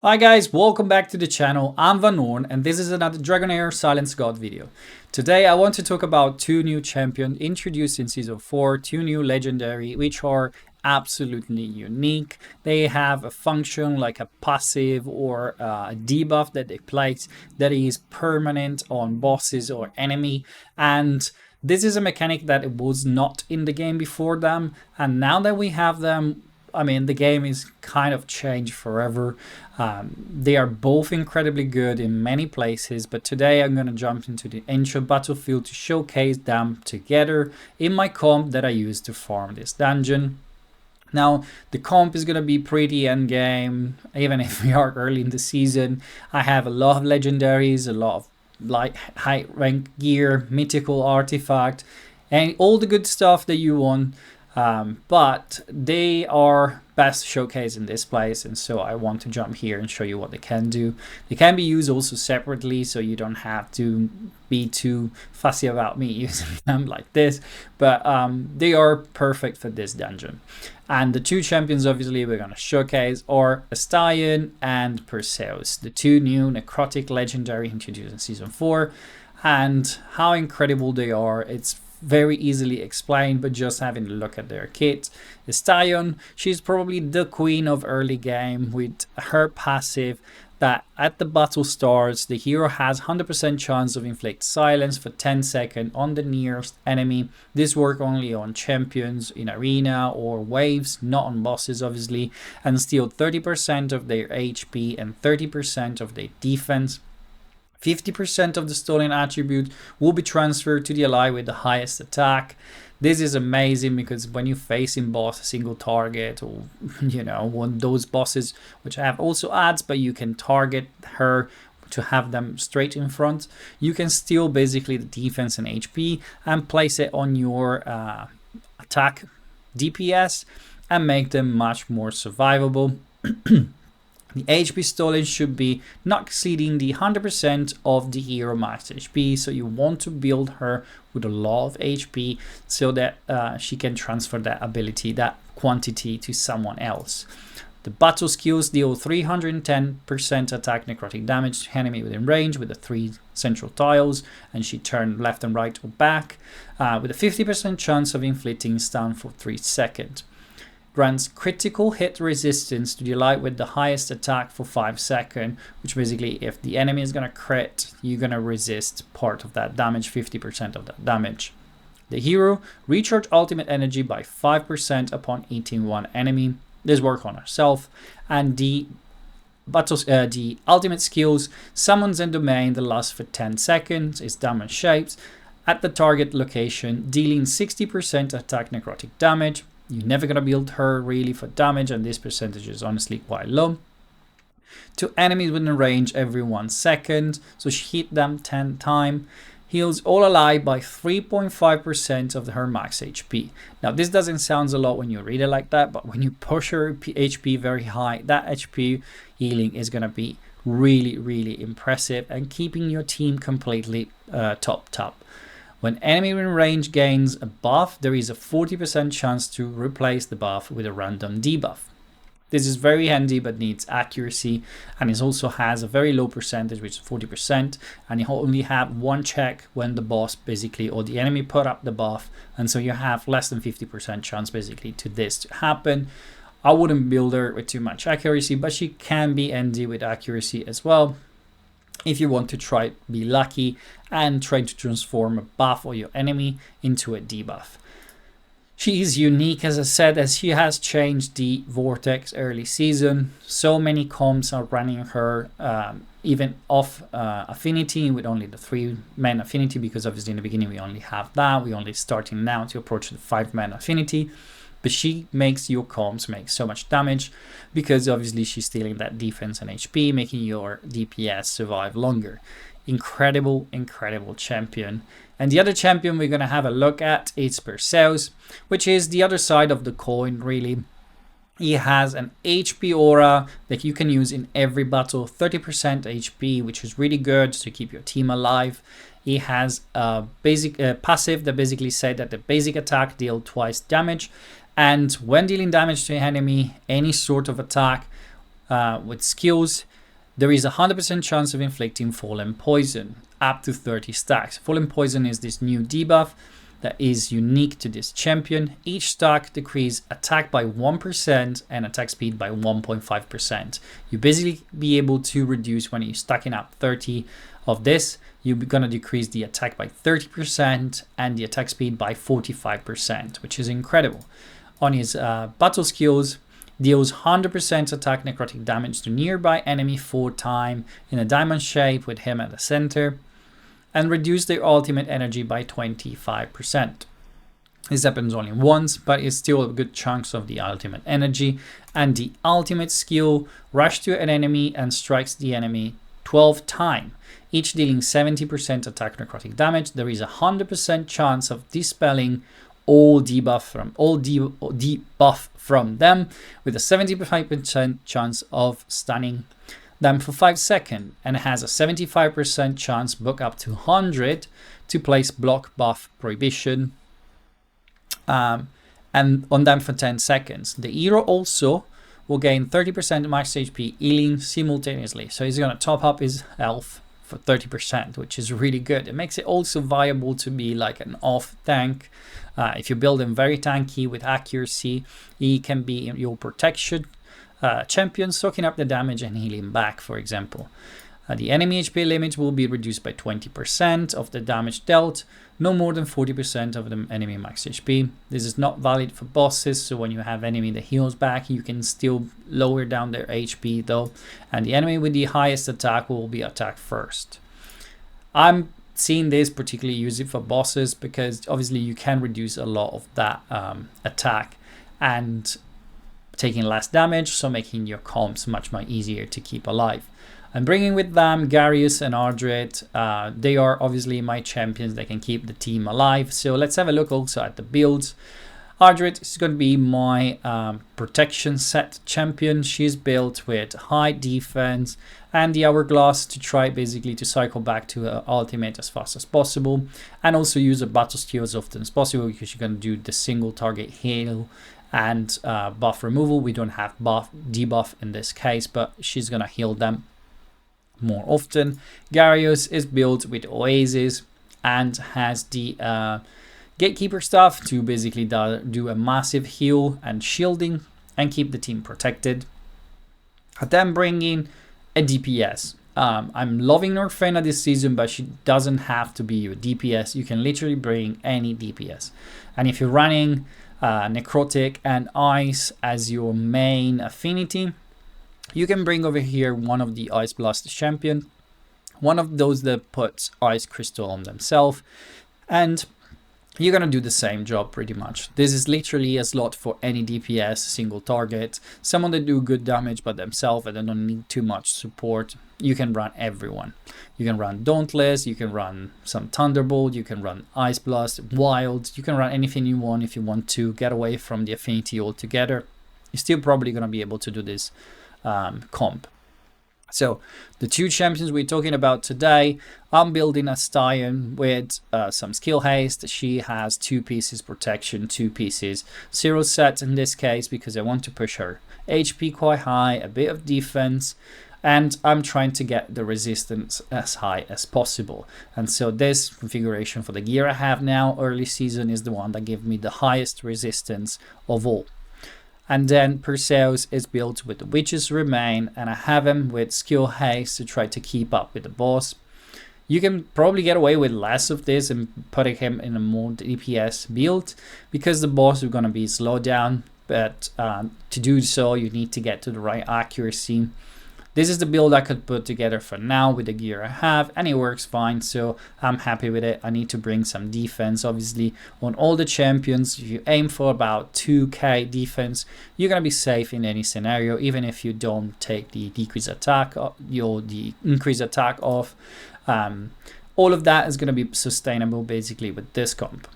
Hi guys, welcome back to the channel. I'm Van Orn and this is another Dragonheir Silence God video. Today I want to talk about two new champions introduced in Season 4, two new legendary which are absolutely unique. They have a function like a passive or a debuff that they place that is permanent on bosses or enemy, and this is a mechanic that was not in the game before them, and now that we have them, I mean, the game is kind of changed forever. They are both incredibly good in many places, but today I'm going to jump into the ancient battlefield to showcase them together in my comp that I use to farm this dungeon. Now, the comp is going to be pretty endgame, even if we are early in the season. I have a lot of legendaries, a lot of like high rank gear, mythical artifact, and all the good stuff that you want. But they are best showcased in this place, and so I want to jump here and show you what they can do. They can be used also separately, so you don't have to be too fussy about me using them like this, but they are perfect for this dungeon. And the two champions obviously we're going to showcase are Astaion and Perseus, the two new necrotic legendary introduced in Season 4, and how incredible they are. It's very easily explained, but just having a look at their kit. Astaion, she's probably the queen of early game with her passive that at the battle starts, the hero has 100% chance of inflict silence for 10 seconds on the nearest enemy. This works only on champions in arena or waves, not on bosses obviously, and steal 30% of their HP and 30% of their defense. 50% of the stolen attribute will be transferred to the ally with the highest attack. This is amazing because when you face in boss a single target, or one of those bosses which have also adds, but you can target her to have them straight in front, you can steal basically the defense and HP and place it on your attack DPS and make them much more survivable. The HP stolen should be not exceeding the 100% of the hero max HP, so you want to build her with a lot of HP so that she can transfer that ability, that quantity to someone else. The battle skills deal 310% attack necrotic damage to enemy within range with the 3 central tiles, and she turned left and right or back with a 50% chance of inflicting stun for 3 seconds. Grants critical hit resistance to the ally with the highest attack for 5 seconds, which basically if the enemy is going to crit, you're going to resist part of that damage, 50% of that damage. The hero recharge ultimate energy by 5% upon eating one enemy. This works on herself. And the ultimate skills summons and domain that lasts for 10 seconds, is diamond shaped at the target location, dealing 60% attack necrotic damage. You're never going to build her really for damage, and this percentage is honestly quite low. To enemies within range every 1 second, so she hit them 10 times. Heals all allies by 3.5% of her max HP. Now this doesn't sound a lot when you read it like that, but when you push her HP very high, that HP healing is going to be really impressive and keeping your team completely top. When enemy in range gains a buff, there is a 40% chance to replace the buff with a random debuff. This is very handy but needs accuracy, and it also has a very low percentage, which is 40%, and you only have one check when the boss basically or the enemy put up the buff, and so you have less than 50% chance basically to this to happen. I wouldn't build her with too much accuracy, but she can be handy with accuracy as well if you want to try be lucky and try to transform a buff or your enemy into a debuff. She is unique, as I said, as she has changed the Vortex early season. So many comps are running her even off affinity with only the 3-man affinity, because obviously in the beginning we only have that. We're only starting now to approach the 5-man affinity. But she makes your comps make so much damage because obviously she's stealing that defense and HP, making your DPS survive longer. Incredible champion. And the other champion we're going to have a look at is Perseus, which is the other side of the coin really. He has an HP aura that you can use in every battle, 30% HP, which is really good to keep your team alive. He has a basic passive that basically said that the basic attack deals twice damage, and when dealing damage to an enemy, any sort of attack, with skills, there is a 100% chance of inflicting Fallen Poison, up to 30 stacks. Fallen Poison is this new debuff that is unique to this champion. Each stack decreases attack by 1% and attack speed by 1.5%. You basically be able to reduce, when you're stacking up 30 of this, you're gonna decrease the attack by 30% and the attack speed by 45%, which is incredible. On his battle skills, deals 100% attack necrotic damage to nearby enemy 4 times in a diamond shape with him at the center, and reduce their ultimate energy by 25%. This happens only once, but it's still a good chunk of the ultimate energy. And the ultimate skill, rush to an enemy and strikes the enemy 12 times, each dealing 70% attack necrotic damage. There is a 100% chance of dispelling all debuff from them, with a 75% chance of stunning them for 5 seconds, and has a 75% chance, book up to 100, to place block buff prohibition and on them for 10 seconds. The hero also will gain 30% max HP healing simultaneously, so he's going to top up his health for 30%, which is really good. It makes it also viable to be like an off tank. If you build him very tanky with accuracy, he can be your protection champion, soaking up the damage and healing back, for example. The enemy HP limit will be reduced by 20% of the damage dealt, no more than 40% of the enemy max HP. This is not valid for bosses, so when you have enemy that heals back, you can still lower down their HP though, and the enemy with the highest attack will be attacked first. I'm seeing this particularly use it for bosses because obviously you can reduce a lot of that attack and taking less damage, so making your comps much more easier to keep alive. I'm bringing with them Garius and Ardred. They are obviously my champions that can keep the team alive. So let's have a look also at the builds. Ardred is going to be my protection set champion. She's built with high defense and the hourglass to try basically to cycle back to her ultimate as fast as possible, and also use a battle skill as often as possible because you're going to do the single target heal and buff removal. We don't have debuff in this case, but she's going to heal them more often. Garius is built with Oasis and has the Gatekeeper stuff to basically do a massive heal and shielding and keep the team protected. Then bringing a DPS. I'm loving Norfena this season, but she doesn't have to be your DPS. You can literally bring any DPS. And if you're running Necrotic and Ice as your main affinity, you can bring over here one of the Ice Blast champion, one of those that puts Ice Crystal on themselves, and you're gonna do the same job pretty much. This is literally a slot for any DPS, single target, someone that do good damage by themselves and they don't need too much support. You can run everyone. You can run Dauntless, you can run some Thunderbolt, you can run Ice Blast, Wild, you can run anything you want if you want to get away from the affinity altogether. You're still probably gonna be able to do this comp. So the two champions we're talking about today, I'm building Astaion with some skill haste. She has 2 pieces protection, 2 pieces 0 set in this case because I want to push her HP quite high, a bit of defense, and I'm trying to get the resistance as high as possible. And so this configuration for the gear I have now early season is the one that gives me the highest resistance of all. And then Perseus is built with the Witch's Remain, and I have him with skill haste to try to keep up with the boss. You can probably get away with less of this and putting him in a more DPS build because the boss is going to be slowed down, but to do so you need to get to the right accuracy. This is the build I could put together for now with the gear I have, and it works fine, so I'm happy with it. I need to bring some defense, obviously, on all the champions. If you aim for about 2k defense, you're going to be safe in any scenario, even if you don't take the decrease attack, the increase attack off. All of that is going to be sustainable, basically, with this comp.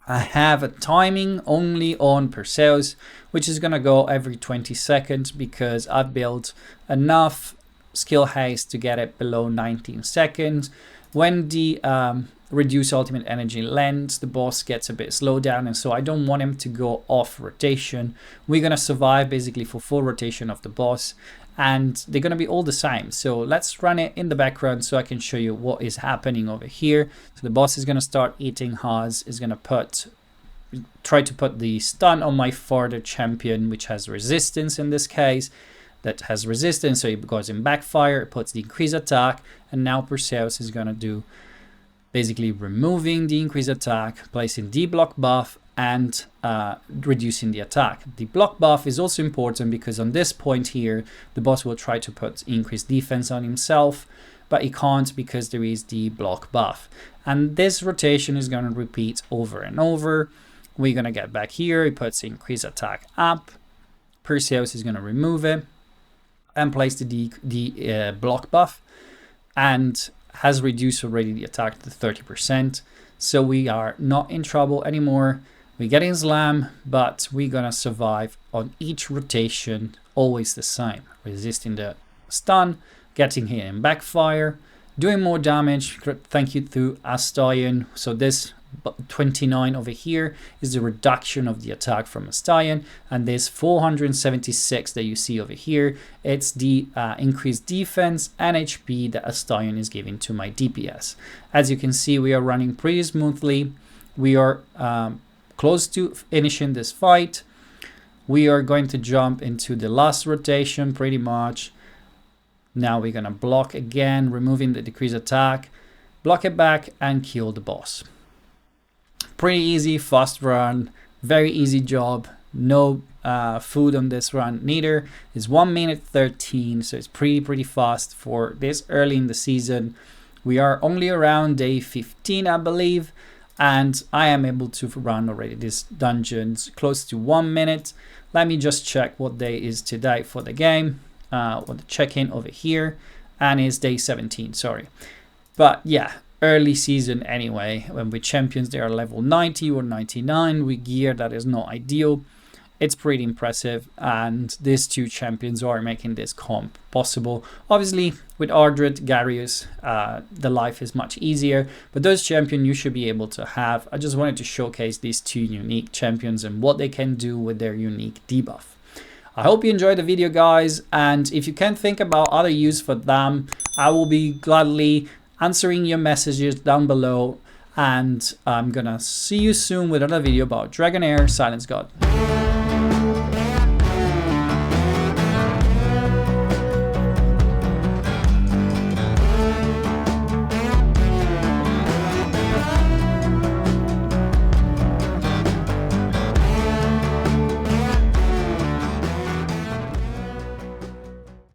I have a timing only on Perseus, which is going to go every 20 seconds because I've built enough skill haste to get it below 19 seconds. When the reduce ultimate energy length, the boss gets a bit slowed down, and so I don't want him to go off rotation. We're going to survive basically for full rotation of the boss, and they're going to be all the same. So let's run it in the background so I can show you what is happening over here. So the boss is going to start eating hearts, is going to try to put the stun on my further champion, which has resistance in this case. That has resistance, so it goes in backfire, it puts the increased attack, and now Perseus is going to do basically removing the increased attack, placing the block buff, and reducing the attack. The block buff is also important because on this point here, the boss will try to put increased defense on himself, but he can't because there is the block buff. And this rotation is going to repeat over and over. We're going to get back here, he puts increased attack up, Perseus is going to remove it, and place the block buff, and has reduced already the attack to 30%. So we are not in trouble anymore. We're getting slam, but we're gonna survive on each rotation, always the same. Resisting the stun, getting hit in backfire, doing more damage, thank you to Astaion. So this 29 over here is the reduction of the attack from Astaion, and this 476 that you see over here, it's the increased defense and HP that Astaion is giving to my DPS. As you can see, we are running pretty smoothly. We are close to finishing this fight. We are going to jump into the last rotation pretty much. Now we're gonna block again, removing the decreased attack, block it back, and kill the boss. Pretty easy, fast run, very easy job. No food on this run neither. It's 1 minute 13, so it's pretty fast for this early in the season. We are only around day 15, I believe, and I am able to run already this dungeons close to 1 minute. Let me just check what day is today for the game. With the check-in over here, and it's day 17, sorry. But yeah, early season anyway. When we champions, they are level 90 or 99 with gear that is not ideal. It's pretty impressive, and these two champions are making this comp possible. Obviously, with Ardred, Garius, the life is much easier, but those champions you should be able to have. I just wanted to showcase these two unique champions and what they can do with their unique debuff. I hope you enjoyed the video, guys, and if you can think about other use for them, I will be gladly answering your messages down below, and I'm gonna see you soon with another video about Dragonheir Silence God.